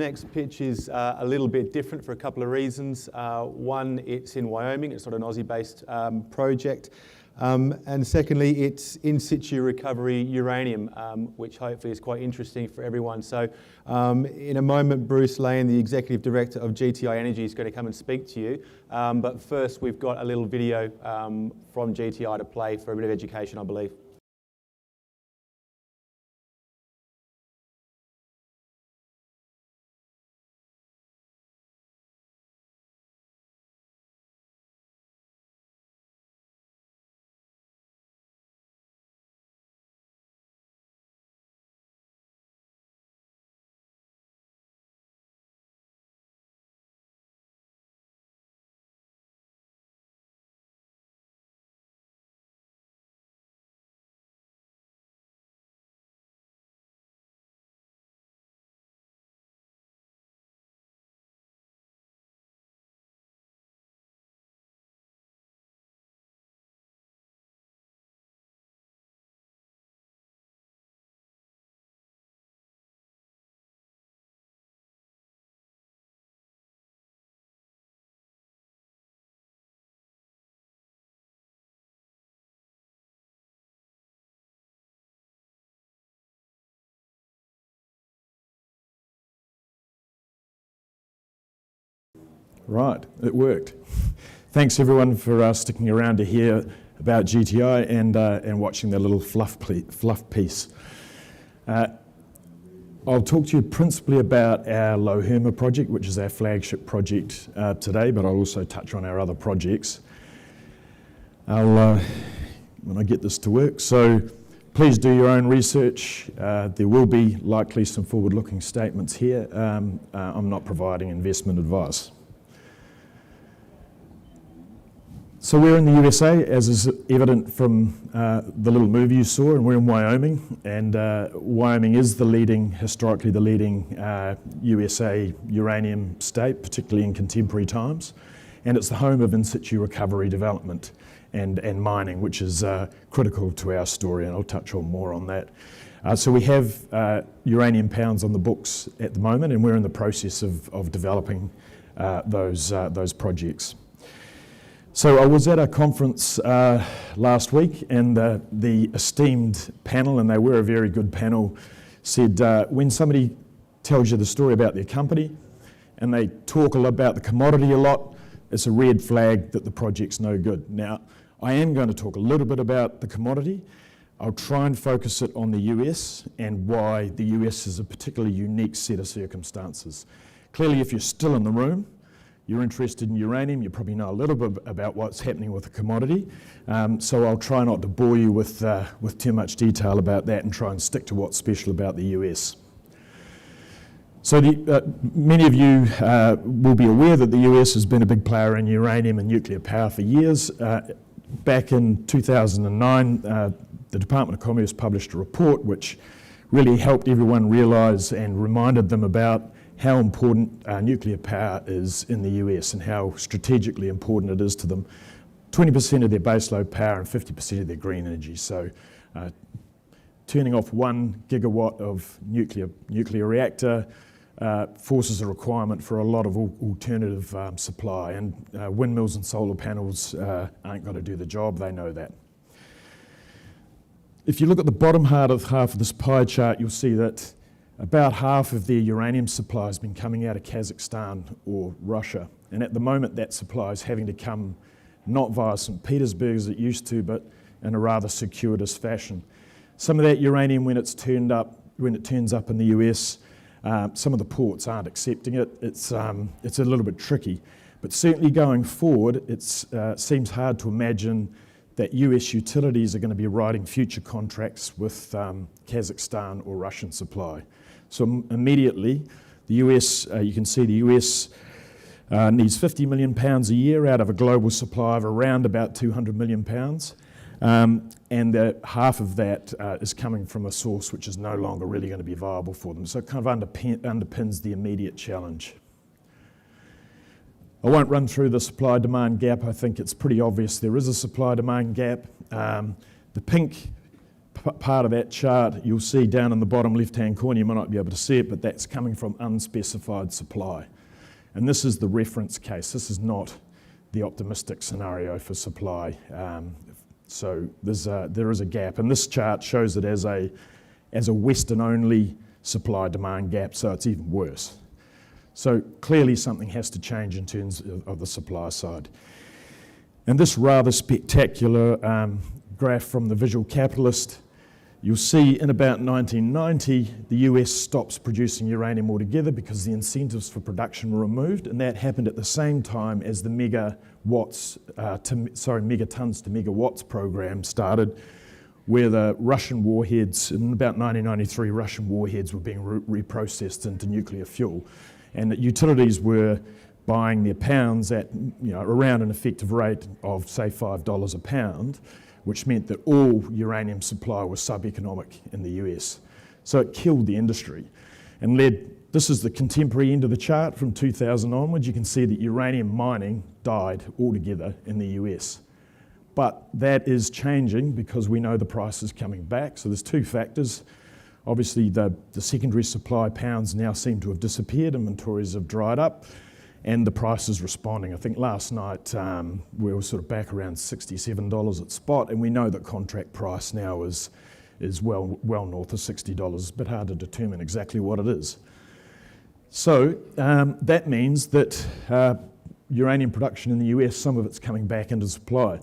next pitch is a little bit different for a couple of reasons. One, it's in Wyoming, it's not an Aussie-based project. And secondly, it's in situ recovery uranium, which hopefully is quite interesting for everyone. So in a moment, Bruce Lane, the Executive Director of GTI Energy, is going to come and speak to you. But first, we've got a little video from GTI to play for a bit of education, I believe. Right, it worked. Thanks everyone for sticking around to hear about GTI and watching their little fluff piece. I'll talk to you principally about our Lohema project, which is our flagship project today, but I'll also touch on our other projects. When I get this to work. So please do your own research. There will be likely some forward-looking statements here. I'm not providing investment advice. So we're in the USA, as is evident from the little movie you saw, and we're in Wyoming. And Wyoming is historically the leading USA uranium state, particularly in contemporary times. And it's the home of in situ recovery development and mining, which is critical to our story, and I'll touch on more on that. So we have uranium pounds on the books at the moment, and we're in the process of developing those projects. So I was at a conference last week, and the esteemed panel, and they were a very good panel, said when somebody tells you the story about their company and they talk about the commodity a lot, it's a red flag that the project's no good. Now, I am going to talk a little bit about the commodity. I'll try and focus it on the US and why the US is a particularly unique set of circumstances. Clearly, if you're still in the room, you're interested in uranium, you probably know a little bit about what's happening with the commodity. So I'll try not to bore you with too much detail about that and try and stick to what's special about the US. So many of you will be aware that the US has been a big player in uranium and nuclear power for years. Back in 2009, the Department of Commerce published a report which really helped everyone realise and reminded them about how important nuclear power is in the US and how strategically important it is to them. 20% of their baseload power and 50% of their green energy. So turning off 1 gigawatt of nuclear reactor forces a requirement for a lot of alternative supply, and windmills and solar panels aren't going to do the job, they know that. If you look at the bottom half of this pie chart, you'll see that about half of their uranium supply has been coming out of Kazakhstan or Russia. And at the moment, that supply is having to come not via St. Petersburg as it used to, but in a rather circuitous fashion. Some of that uranium, when it turns up in the US, some of the ports aren't accepting it. It's a little bit tricky. But certainly going forward, it seems hard to imagine that US utilities are going to be writing future contracts with Kazakhstan or Russian supply. So immediately, the US, you can see the US needs 50 million pounds a year out of a global supply of around about 200 million pounds. And half of that is coming from a source which is no longer really going to be viable for them. So it kind of underpins the immediate challenge. I won't run through the supply-demand gap. I think it's pretty obvious there is a supply-demand gap. The pink part of that chart, you'll see down in the bottom left-hand corner, you might not be able to see it, but that's coming from unspecified supply. And this is the reference case. This is not the optimistic scenario for supply. So there is a gap. And this chart shows it as a Western-only supply-demand gap, so it's even worse. So clearly something has to change in terms of the supply side. And this rather spectacular graph from the Visual Capitalist, you'll see in about 1990, the US stops producing uranium altogether because the incentives for production were removed, and that happened at the same time as the megatons to megawatts program started, where the Russian warheads, in about 1993, Russian warheads were being reprocessed into nuclear fuel, and that utilities were buying their pounds at around an effective rate of, say, $5 a pound, which meant that all uranium supply was sub-economic in the US. So it killed the industry and this is the contemporary end of the chart from 2000 onwards. You can see that uranium mining died altogether in the US. But that is changing because we know the price is coming back. So there's two factors. Obviously the secondary supply pounds now seem to have disappeared, inventories have dried up, and the price is responding. I think last night we were sort of back around $67 at spot, and we know that contract price now is well north of $60. It's a bit hard to determine exactly what it is. So that means that uranium production in the US, some of it's coming back into supply.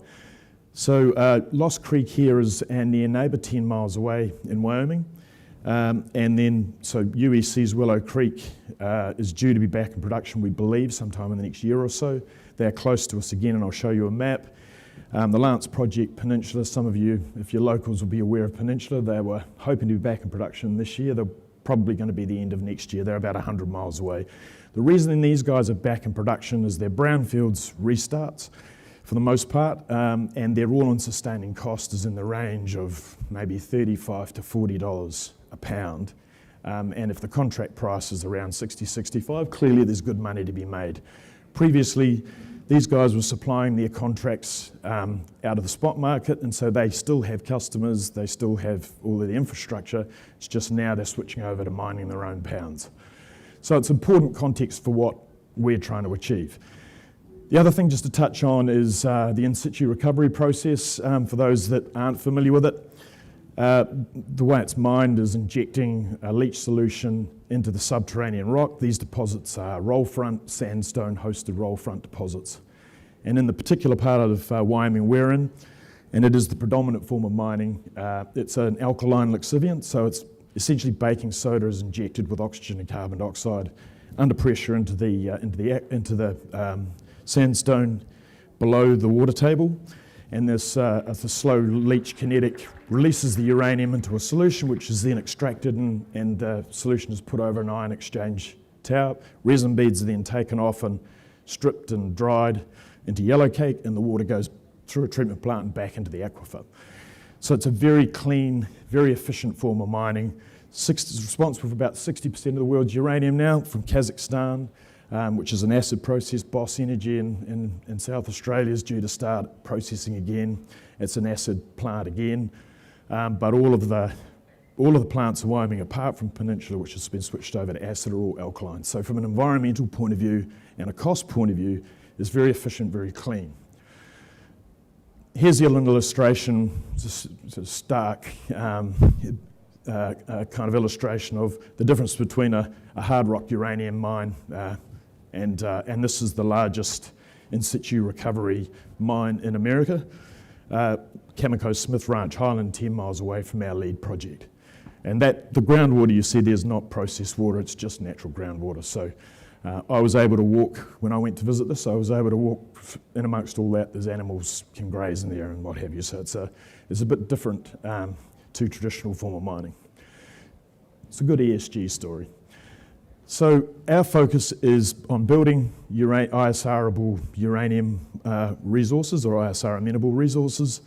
So Lost Creek here is our near neighbour, 10 miles away in Wyoming. And then, so UEC's Willow Creek is due to be back in production, we believe, sometime in the next year or so. They're close to us again, and I'll show you a map. The Lance Project Peninsula, some of you, if you're locals, will be aware of Peninsula. They were hoping to be back in production this year. They're probably going to be the end of next year. They're about 100 miles away. The reason these guys are back in production is their brownfields restarts, for the most part, and their all-in sustaining cost is in the range of maybe $35 to $40 a pound. And if the contract price is around 60, 65, clearly there's good money to be made. Previously, these guys were supplying their contracts out of the spot market, and so they still have customers, they still have all of the infrastructure. It's just now they're switching over to mining their own pounds. So it's important context for what we're trying to achieve. The other thing just to touch on is the in situ recovery process. For those that aren't familiar with it, the way it's mined is injecting a leach solution into the subterranean rock. These deposits are roll front, sandstone hosted roll front deposits. And in the particular part of Wyoming we're in, and it is the predominant form of mining, it's an alkaline lixiviant, so it's essentially baking soda is injected with oxygen and carbon dioxide under pressure into the sandstone below the water table. And this the slow leach kinetic releases the uranium into a solution, which is then extracted, and the solution is put over an ion exchange tower. Resin beads are then taken off and stripped and dried into yellow cake, and the water goes through a treatment plant and back into the aquifer. So it's a very clean, very efficient form of mining. It's responsible for about 60% of the world's uranium now, from Kazakhstan, which is an acid process. Boss Energy in South Australia is due to start processing again. It's an acid plant again. But all of the plants in Wyoming, apart from Peninsula, which has been switched over to acid, are all alkaline. So from an environmental point of view and a cost point of view, it's very efficient, very clean. Here's the illustration, just sort of stark kind of illustration of the difference between a hard rock uranium mine and this is the largest in situ recovery mine in America. Cameco's Smith Ranch Highland, 10 miles away from our lead project. And the groundwater you see there is not processed water, it's just natural groundwater. So I was able to walk, when I went to visit this, I was able to walk in amongst all that. There's animals can graze in there and what have you. So it's a bit different to traditional form of mining. It's a good ESG story. So our focus is on building ISR-able uranium resources, or ISR amenable resources.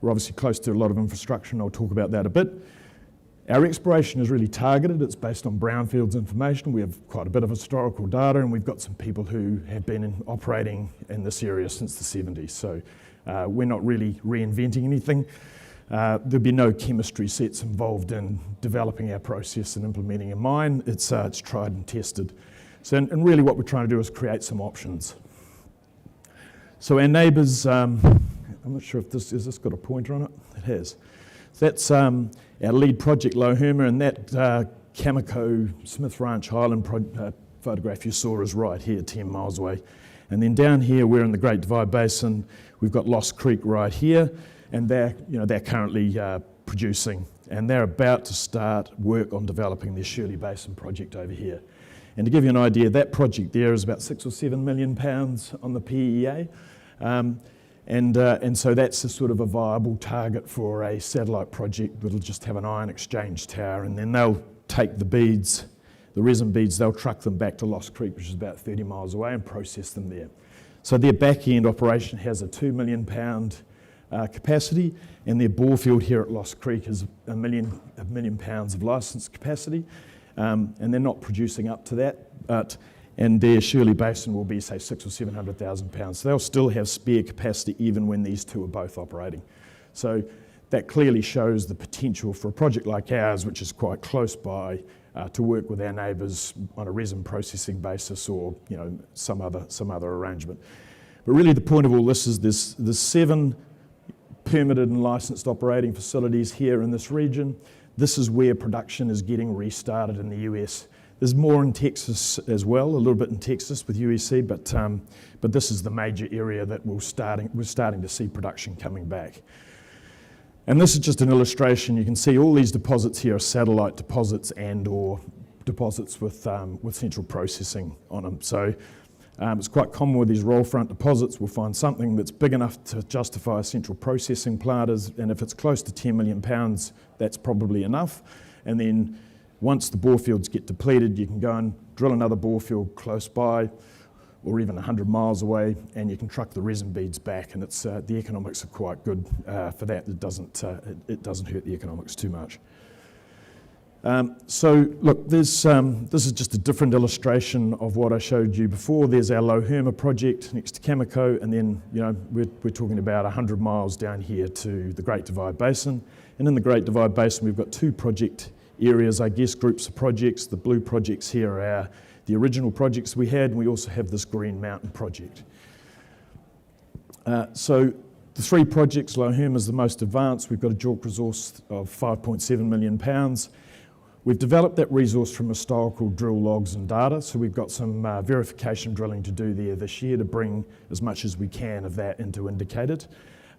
We're obviously close to a lot of infrastructure, and I'll talk about that a bit. Our exploration is really targeted. It's based on brownfields information. We have quite a bit of historical data, and we've got some people who have been operating in this area since the 70s. So we're not really reinventing anything. There'll be no chemistry sets involved in developing our process and implementing a mine. It's tried and tested. So, and really what we're trying to do is create some options. So our neighbours, I'm not sure if has this got a pointer on it? It has. So that's our lead project, Lohuma, and that Cameco Smith Ranch Highland photograph you saw is right here, 10 miles away. And then down here, we're in the Great Divide Basin. We've got Lost Creek right here, and they're currently producing, and they're about to start work on developing their Shirley Basin project over here. And to give you an idea, that project there is about 6 or 7 million pounds on the PEA. And so that's a sort of a viable target for a satellite project that'll just have an ion exchange tower, and then they'll take the beads, the resin beads, they'll truck them back to Lost Creek, which is about 30 miles away, and process them there. So their back-end operation has a 2 million pound capacity, and their bore field here at Lost Creek is a million pounds of licensed capacity, and they're not producing up to that, and their Shirley Basin will be, say, 600,000 or 700,000 pounds. So they'll still have spare capacity even when these two are both operating. So that clearly shows the potential for a project like ours, which is quite close by, to work with our neighbours on a resin processing basis, or some other arrangement. But really the point of all this is there's 7 permitted and licensed operating facilities here in this region. This is where production is getting restarted in the US. There's more in Texas as well, a little bit in Texas with UEC, but this is the major area that we're starting to see production coming back. And this is just an illustration. You can see all these deposits here are satellite deposits and/or deposits with central processing on them. So it's quite common with these roll front deposits. We'll find something that's big enough to justify a central processing plant, and if it's close to 10 million pounds, that's probably enough. And then once the bore fields get depleted, you can go and drill another bore field close by, or even 100 miles away, and you can truck the resin beads back, and it's the economics are quite good for that. It doesn't hurt the economics too much. So look, this is just a different illustration of what I showed you before. There's our Lohuma project next to Cameco, and then we're talking about 100 miles down here to the Great Divide Basin. And in the Great Divide Basin, we've got 2 project areas, I guess, groups of projects. The blue projects here are the original projects we had, and we also have this Green Mountain project. So the 3 projects, Lohuma is the most advanced. We've got a JORC resource of 5.7 million pounds. We've developed that resource from historical drill logs and data, so we've got some verification drilling to do there this year to bring as much as we can of that into indicated.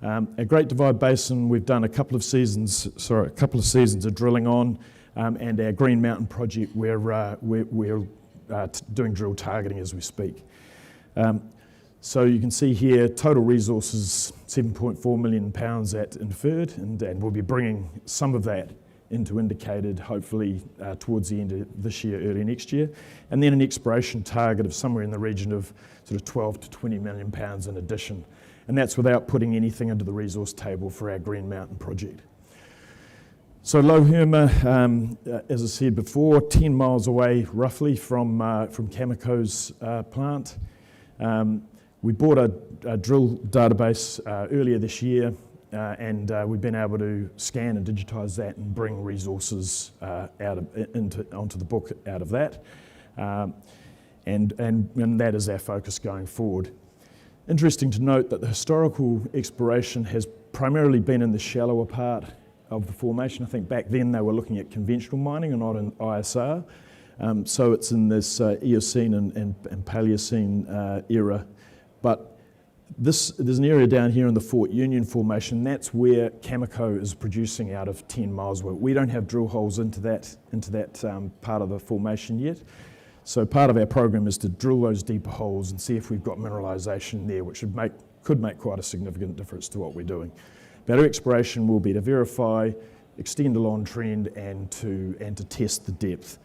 At Great Divide Basin, we've done a couple of seasons of drilling on, and our Green Mountain project, we're doing drill targeting as we speak. So you can see here, total resources 7.4 million pounds at inferred, and we'll be bringing some of that into indicated, hopefully towards the end of this year, early next year, and then an exploration target of somewhere in the region of sort of 12 to 20 million pounds in addition, and that's without putting anything into the resource table for our Green Mountain project. So Lohuma, as I said before, 10 miles away roughly from Cameco's plant. We bought a drill database earlier this year, and we've been able to scan and digitise that and bring resources onto the book out of that, and that is our focus going forward. Interesting to note that the historical exploration has primarily been in the shallower part of the formation. I think back then they were looking at conventional mining and not in ISR. So it's in this Eocene and Paleocene era. But there's an area down here in the Fort Union Formation. That's where Cameco is producing out of 10 miles away. We don't have drill holes into that part of the formation yet. So part of our program is to drill those deeper holes and see if we've got mineralisation there, which could make quite a significant difference to what we're doing. But our exploration will be to verify, extend along trend, and to test the depth.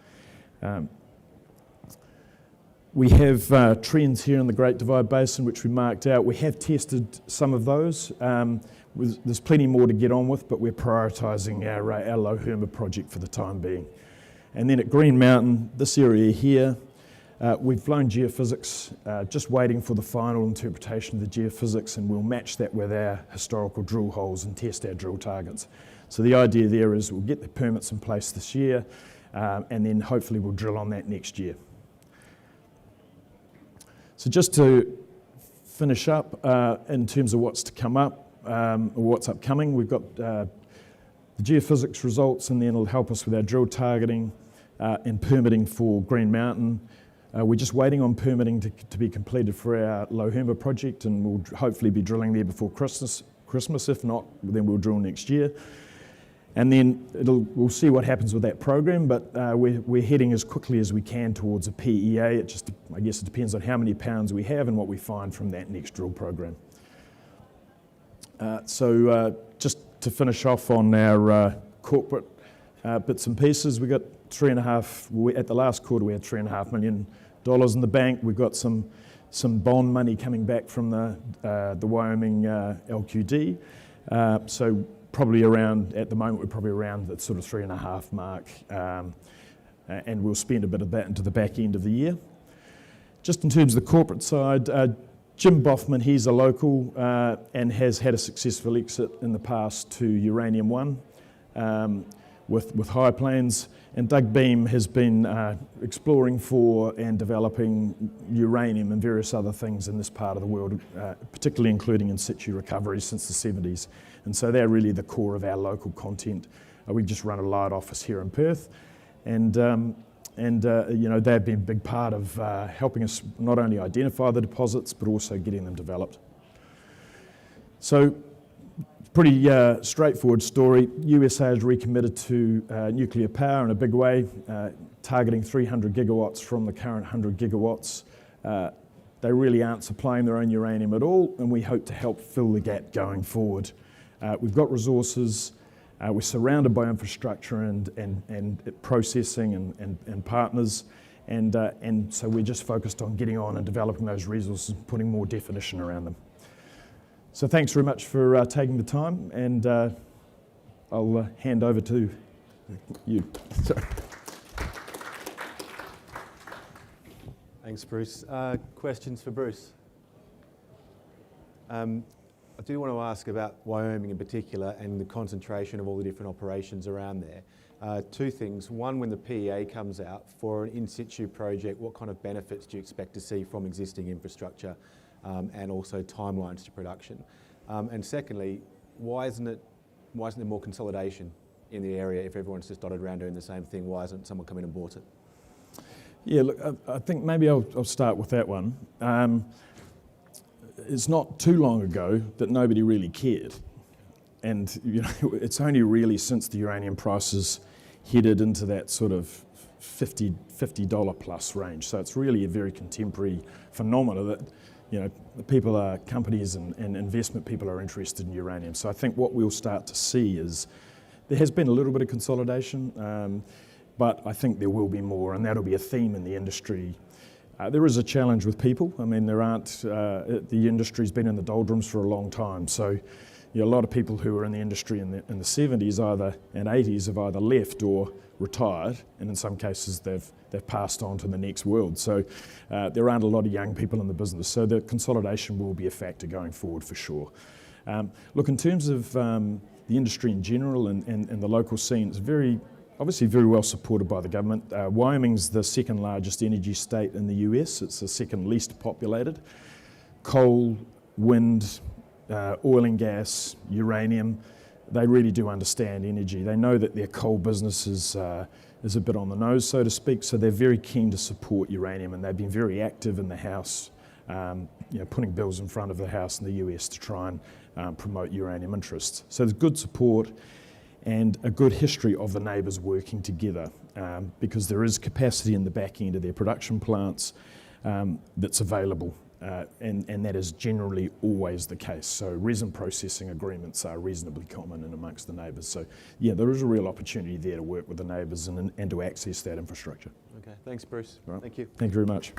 We have trends here in the Great Divide Basin, which we marked out. We have tested some of those. There's plenty more to get on with, but we're prioritising our Lohuma project for the time being. And then at Green Mountain, this area here, We've flown geophysics, just waiting for the final interpretation of the geophysics, and we'll match that with our historical drill holes and test our drill targets. So the idea there is we'll get the permits in place this year, and then hopefully we'll drill on that next year. So just to finish up in terms of what's to come up, or what's upcoming, we've got the geophysics results, and then it'll help us with our drill targeting and permitting for Green Mountain. We're just waiting on permitting to be completed for our Lohumba project, and we'll hopefully be drilling there before Christmas. If not, then we'll drill next year. And then we'll see what happens with that program, but we're heading as quickly as we can towards a PEA. I guess it depends on how many pounds we have and what we find from that next drill program. So just to finish off on our corporate bits and pieces, we got at the last quarter we had $3.5 million in the bank. We've got some bond money coming back from the Wyoming LQD. So probably around, at the moment, we're probably around the sort of 3.5 mark, and we'll spend a bit of that into the back end of the year. Just in terms of the corporate side, Jim Boffman, he's a local and has had a successful exit in the past to Uranium One with High Plains, and Doug Beam has been exploring for and developing uranium and various other things in this part of the world, particularly including in situ recovery since the 70s. And so they're really the core of our local content. We just run a light office here in Perth, and you know, they've been a big part of helping us not only identify the deposits but also getting them developed. So pretty straightforward story. USA has recommitted to nuclear power in a big way, targeting 300 gigawatts from the current 100 gigawatts. They really aren't supplying their own uranium at all, and we hope to help fill the gap going forward. We've got resources, we're surrounded by infrastructure and processing and partners, and so we're just focused on getting on and developing those resources and putting more definition around them. So thanks very much for taking the time, and I'll hand over to you. Sorry. Thanks, Bruce. Questions for Bruce? I do want to ask about Wyoming in particular and the concentration of all the different operations around there. Two things. One, when the PEA comes out for an in situ project, what kind of benefits do you expect to see from existing infrastructure and also timelines to production? And secondly, why isn't there more consolidation in the area if everyone's just dotted around doing the same thing? Why hasn't someone come in and bought it? Yeah, look, I think maybe I'll start with that one. It's not too long ago that nobody really cared, and you know, it's only really since the uranium prices headed into that sort of $50 plus range. So it's really a very contemporary phenomenon that, you know, the companies and investment people are interested in uranium. So I think what we'll start to see is there has been a little bit of consolidation, but I think there will be more, and that'll be a theme in the industry. There is a challenge with people. I mean, the industry's been in the doldrums for a long time. So, you know, a lot of people who were in the industry in the 70s and 80s have either left or retired, and in some cases they've passed on to the next world. So there aren't a lot of young people in the business. So the consolidation will be a factor going forward for sure. Look, in terms of the industry in general and the local scene, it's obviously very well supported by the government. Wyoming's the second largest energy state in the US. It's the second least populated. Coal, wind, oil and gas, uranium, they really do understand energy. They know that their coal business is a bit on the nose, so to speak, so they're very keen to support uranium, and they've been very active in the House, you know, putting bills in front of the House in the US to try and promote uranium interests. So there's good support and a good history of the neighbours working together, because there is capacity in the back end of their production plants that's available, and that is generally always the case. So resin processing agreements are reasonably common in amongst the neighbours. So yeah, there is a real opportunity there to work with the neighbours and to access that infrastructure. Okay, thanks Bruce. Right. Thank you. Thank you very much.